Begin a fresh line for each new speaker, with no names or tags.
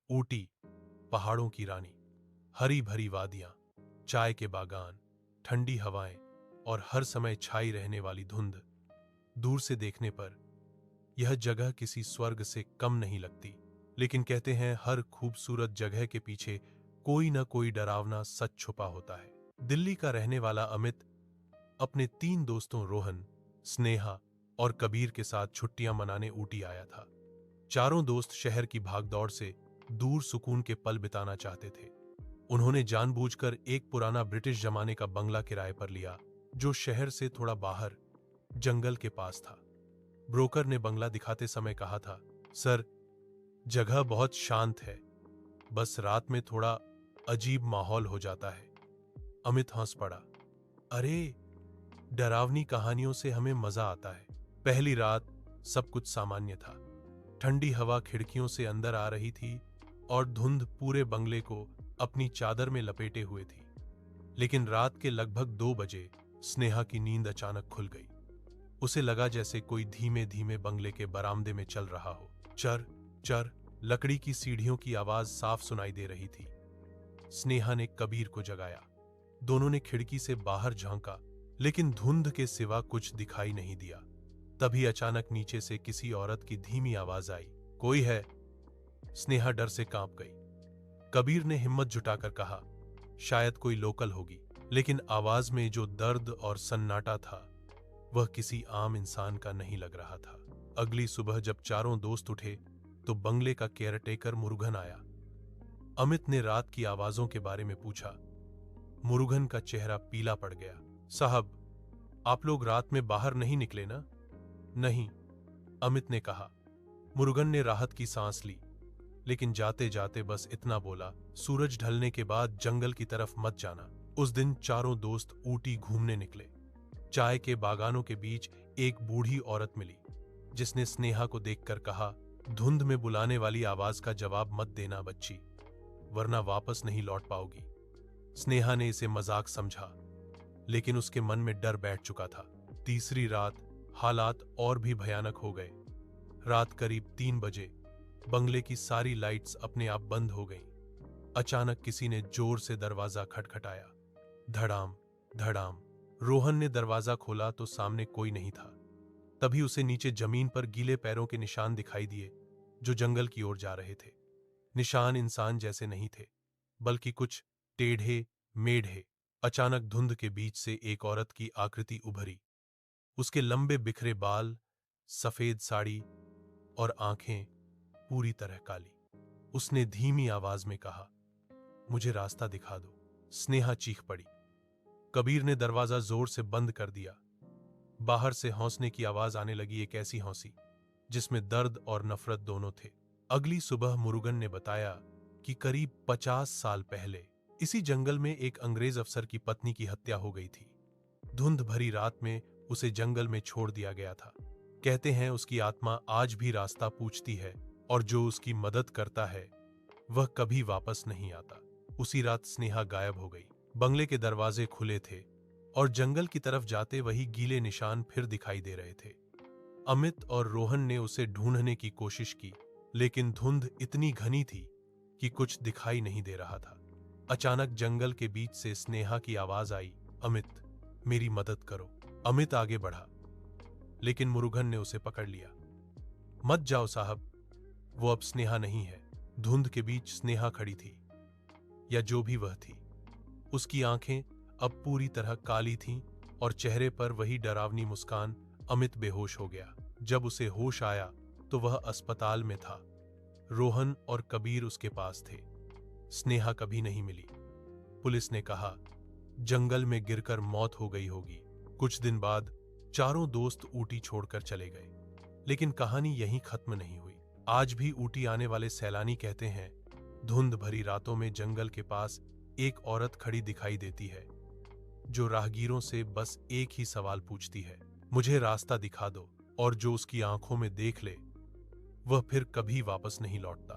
ऊटी, पहाड़ों की रानी, हरी भरी वादियां, चाय के बागान, ठंडी हवाएं और हर समय छाई रहने वाली धुंध। दूर से देखने पर यह जगह किसी स्वर्ग से कम नहीं लगती, लेकिन कहते हैं हर खूबसूरत जगह के पीछे कोई न कोई डरावना सच छुपा होता है। दिल्ली का रहने वाला अमित अपने 3 दोस्तों रोहन, स्नेहा और कबीर के साथ छुट्टियां मनाने ऊटी आया था। चारों दोस्त शहर की भागदौड़ से दूर सुकून के पल बिताना चाहते थे। उन्होंने जानबूझकर एक पुराना ब्रिटिश जमाने का बंगला किराए पर लिया, जो शहर से थोड़ा बाहर जंगल के पास था। ब्रोकर ने बंगला दिखाते समय कहा था, सर, जगह बहुत शांत है, बस रात में थोड़ा अजीब माहौल हो जाता है। अमित हंस पड़ा, अरे, डरावनी कहानियों से हमें मजा आता है। पहली रात सब कुछ सामान्य था। ठंडी हवा खिड़कियों से अंदर आ रही थी और धुंध पूरे बंगले को अपनी चादर में लपेटे हुए थी। लेकिन रात के लगभग 2 बजे स्नेहा की नींद अचानक खुल गई। उसे लगा जैसे कोई धीमे धीमे बंगले के बरामदे में चल रहा हो। चर चर लकड़ी की सीढ़ियों की आवाज साफ सुनाई दे रही थी। स्नेहा ने कबीर को जगाया। दोनों ने खिड़की से बाहर झांका, लेकिन धुंध के सिवा कुछ दिखाई नहीं दिया। तभी अचानक नीचे से किसी औरत की धीमी आवाज आई, कोई है? स्नेहा डर से कांप गई। कबीर ने हिम्मत जुटाकर कहा, शायद कोई लोकल होगी। लेकिन आवाज में जो दर्द और सन्नाटा था, वह किसी आम इंसान का नहीं लग रहा था। अगली सुबह जब चारों दोस्त उठे तो बंगले का केयरटेकर मुरुगन आया। अमित ने रात की आवाजों के बारे में पूछा। मुरुगन का चेहरा पीला पड़ गया। साहब, आप लोग रात में बाहर नहीं निकले ना? नहीं, अमित ने कहा। मुरुगन ने राहत की सांस ली, लेकिन जाते जाते बस इतना बोला, सूरज ढलने के बाद जंगल की तरफ मत जाना। उस दिन चारों दोस्त ऊटी घूमने निकले। चाय के बागानों के बीच एक बूढ़ी औरत मिली, जिसने स्नेहा को देखकर कहा, धुंध में बुलाने वाली आवाज का जवाब मत देना बच्ची, वरना वापस नहीं लौट पाओगी। स्नेहा ने इसे मजाक समझा, लेकिन उसके मन में डर बैठ चुका था। तीसरी रात हालात और भी भयानक हो गए। रात करीब 3 बजे बंगले की सारी लाइट्स अपने आप बंद हो गईं। अचानक किसी ने जोर से दरवाजा खटखटाया। धड़ाम धड़ाम। रोहन ने दरवाजा खोला तो सामने कोई नहीं था। तभी उसे नीचे जमीन पर गीले पैरों के निशान दिखाई दिए, जो जंगल की ओर जा रहे थे। निशान इंसान जैसे नहीं थे, बल्कि कुछ टेढ़े मेढ़े। अचानक धुंध के बीच से एक औरत की आकृति उभरी। उसके लंबे बिखरे बाल, सफेद साड़ी और आंखें पूरी तरह काली। उसने धीमी आवाज में कहा, मुझे रास्ता दिखा दो। स्नेहा चीख पड़ी। कबीर ने दरवाजा जोर से बंद कर दिया। बाहर से हौंसने की आवाज आने लगी, एक ऐसी हौंसी जिसमें दर्द और नफरत दोनों थे। अगली सुबह मुरुगन ने बताया कि करीब 50 साल पहले इसी जंगल में एक अंग्रेज अफसर की पत्नी की हत्या हो गई थी। धुंध भरी रात में उसे जंगल में छोड़ दिया गया था। कहते हैं उसकी आत्मा आज भी रास्ता पूछती है, और जो उसकी मदद करता है वह कभी वापस नहीं आता। उसी रात स्नेहा गायब हो गई। बंगले के दरवाजे खुले थे और जंगल की तरफ जाते वही गीले निशान फिर दिखाई दे रहे थे। अमित और रोहन ने उसे ढूंढने की कोशिश की, लेकिन धुंध इतनी घनी थी कि कुछ दिखाई नहीं दे रहा था। अचानक जंगल के बीच से स्नेहा की आवाज आई, अमित, मेरी मदद करो। अमित आगे बढ़ा, लेकिन मुरुगन ने उसे पकड़ लिया। मत जाओ साहब, वो अब स्नेहा नहीं है। धुंध के बीच स्नेहा खड़ी थी, या जो भी वह थी। उसकी आंखें अब पूरी तरह काली थीं और चेहरे पर वही डरावनी मुस्कान। अमित बेहोश हो गया। जब उसे होश आया तो वह अस्पताल में था। रोहन और कबीर उसके पास थे। स्नेहा कभी नहीं मिली। पुलिस ने कहा, जंगल में गिरकर मौत हो गई होगी। कुछ दिन बाद चारों दोस्त ऊटी छोड़कर चले गए, लेकिन कहानी यहीं खत्म नहीं हुई। आज भी ऊटी आने वाले सैलानी कहते हैं, धुंध भरी रातों में जंगल के पास एक औरत खड़ी दिखाई देती है, जो राहगीरों से बस एक ही सवाल पूछती है, मुझे रास्ता दिखा दो। और जो उसकी आंखों में देख ले, वह फिर कभी वापस नहीं लौटता।